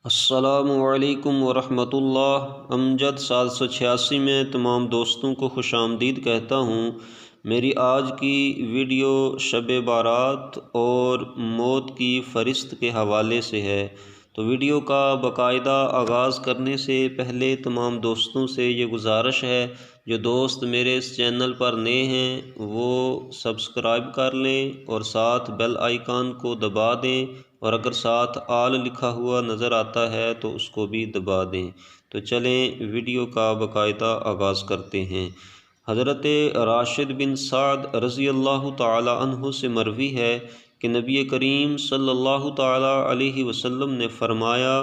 السلام علیکم ورحمۃ اللہ۔ امجد 786 میں تمام دوستوں کو خوش آمدید کہتا ہوں۔ میری آج کی ویڈیو شب بارات اور موت کی فہرست کے حوالے سے ہے، تو ویڈیو کا باقاعدہ آغاز کرنے سے پہلے تمام دوستوں سے یہ گزارش ہے، جو دوست میرے اس چینل پر نئے ہیں وہ سبسکریب کر لیں اور ساتھ بیل آئیکن کو دبا دیں، اور اگر ساتھ آل لکھا ہوا نظر آتا ہے تو اس کو بھی دبا دیں۔ تو چلیں ویڈیو کا باقاعدہ آغاز کرتے ہیں۔ حضرت راشد بن سعد رضی اللہ تعالی عنہ سے مروی ہے کہ نبی کریم صلی اللہ تعالی علیہ وسلم نے فرمایا،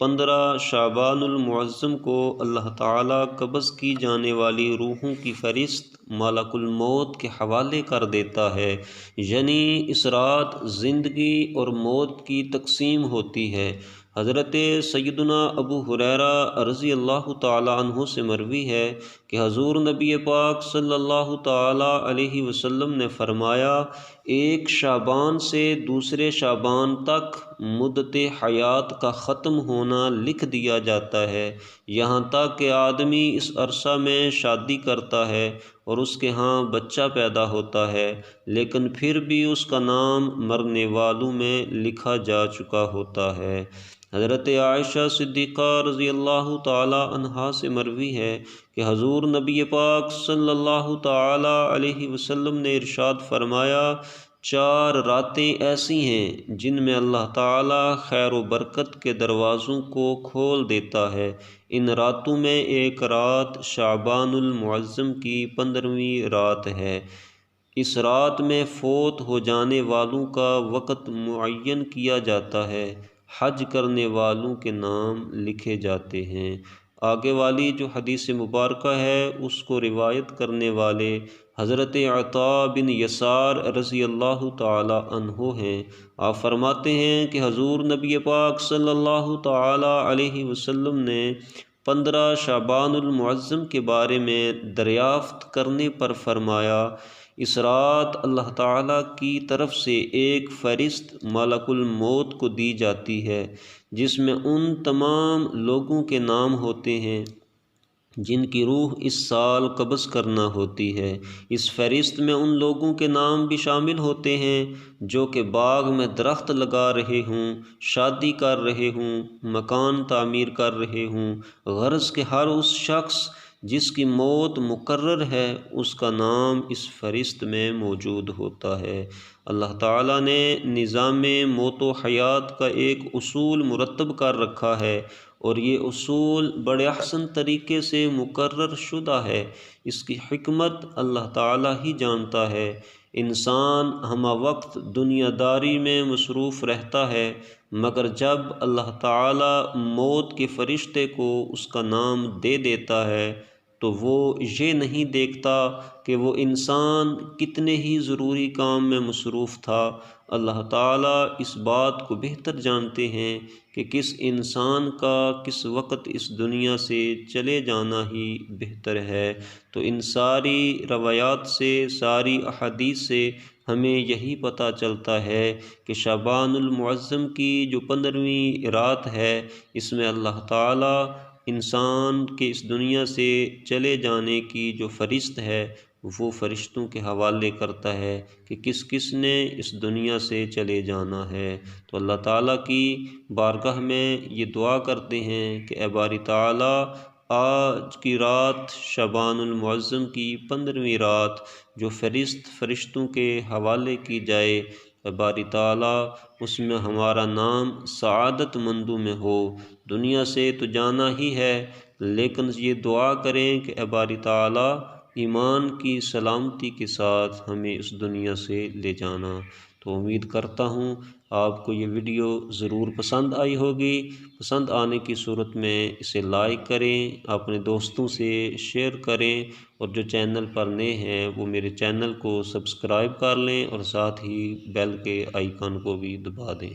15 شعبان المعظم کو اللہ تعالی قبض کی جانے والی روحوں کی فہرست ملک الموت کے حوالے کر دیتا ہے، یعنی اس رات زندگی اور موت کی تقسیم ہوتی ہے۔ حضرت سیدنا ابو ہریرہ رضی اللہ تعالی عنہ سے مروی ہے کہ حضور نبی پاک صلی اللہ تعالی علیہ وسلم نے فرمایا، ایک شعبان سے دوسرے شعبان تک مدت حیات کا ختم ہونا لکھ دیا جاتا ہے، یہاں تک کہ آدمی اس عرصہ میں شادی کرتا ہے اور اس کے ہاں بچہ پیدا ہوتا ہے، لیکن پھر بھی اس کا نام مرنے والوں میں لکھا جا چکا ہوتا ہے۔ حضرت عائشہ صدیقہ رضی اللہ تعالی عنہا سے مروی ہے کہ حضور نبی پاک صلی اللہ تعالی علیہ وسلم نے ارشاد فرمایا، 4 راتیں ایسی ہیں جن میں اللہ تعالی خیر و برکت کے دروازوں کو کھول دیتا ہے۔ ان راتوں میں ایک رات شعبان المعظم کی 15ویں رات ہے۔ اس رات میں فوت ہو جانے والوں کا وقت معین کیا جاتا ہے، حج کرنے والوں کے نام لکھے جاتے ہیں۔ آگے والی جو حدیث مبارکہ ہے اس کو روایت کرنے والے حضرت عطاء بن یسار رضی اللہ تعالی عنہ ہیں۔ آپ فرماتے ہیں کہ حضور نبی پاک صلی اللہ تعالی علیہ وسلم نے 15 شعبان المعظم کے بارے میں دریافت کرنے پر فرمایا، اس رات اللہ تعالیٰ کی طرف سے ایک فہرست ملک الموت کو دی جاتی ہے، جس میں ان تمام لوگوں کے نام ہوتے ہیں جن کی روح اس سال قبض کرنا ہوتی ہے۔ اس فہرست میں ان لوگوں کے نام بھی شامل ہوتے ہیں جو کہ باغ میں درخت لگا رہے ہوں، شادی کر رہے ہوں، مکان تعمیر کر رہے ہوں، غرض کہ ہر اس شخص جس کی موت مقرر ہے اس کا نام اس فہرست میں موجود ہوتا ہے۔ اللہ تعالیٰ نے نظام موت و حیات کا ایک اصول مرتب کر رکھا ہے، اور یہ اصول بڑے احسن طریقے سے مقرر شدہ ہے۔ اس کی حکمت اللہ تعالیٰ ہی جانتا ہے۔ انسان ہمہ وقت دنیا داری میں مصروف رہتا ہے، مگر جب اللہ تعالیٰ موت کے فرشتے کو اس کا نام دے دیتا ہے تو وہ یہ نہیں دیکھتا کہ وہ انسان کتنے ہی ضروری کام میں مصروف تھا۔ اللہ تعالیٰ اس بات کو بہتر جانتے ہیں کہ کس انسان کا کس وقت اس دنیا سے چلے جانا ہی بہتر ہے۔ تو ان ساری روایات سے، ساری احادیث سے ہمیں یہی پتہ چلتا ہے کہ شعبان المعظم کی جو 15ویں رات ہے، اس میں اللہ تعالیٰ انسان کے اس دنیا سے چلے جانے کی جو فہرست ہے وہ فرشتوں کے حوالے کرتا ہے کہ کس کس نے اس دنیا سے چلے جانا ہے۔ تو اللہ تعالیٰ کی بارگاہ میں یہ دعا کرتے ہیں کہ اے باری تعالیٰ، آج کی رات شعبان المعظم کی 15ویں رات جو فہرست فرشتوں کے حوالے کی جائے، اے باری تعالیٰ اس میں ہمارا نام سعادت مندوں میں ہو۔ دنیا سے تو جانا ہی ہے، لیکن یہ دعا کریں کہ اے باری تعالیٰ ایمان کی سلامتی کے ساتھ ہمیں اس دنیا سے لے جانا۔ تو امید کرتا ہوں آپ کو یہ ویڈیو ضرور پسند آئی ہوگی۔ پسند آنے کی صورت میں اسے لائک کریں، اپنے دوستوں سے شیئر کریں، اور جو چینل پر نئے ہیں وہ میرے چینل کو سبسکرائب کر لیں اور ساتھ ہی بیل کے آئیکن کو بھی دبا دیں۔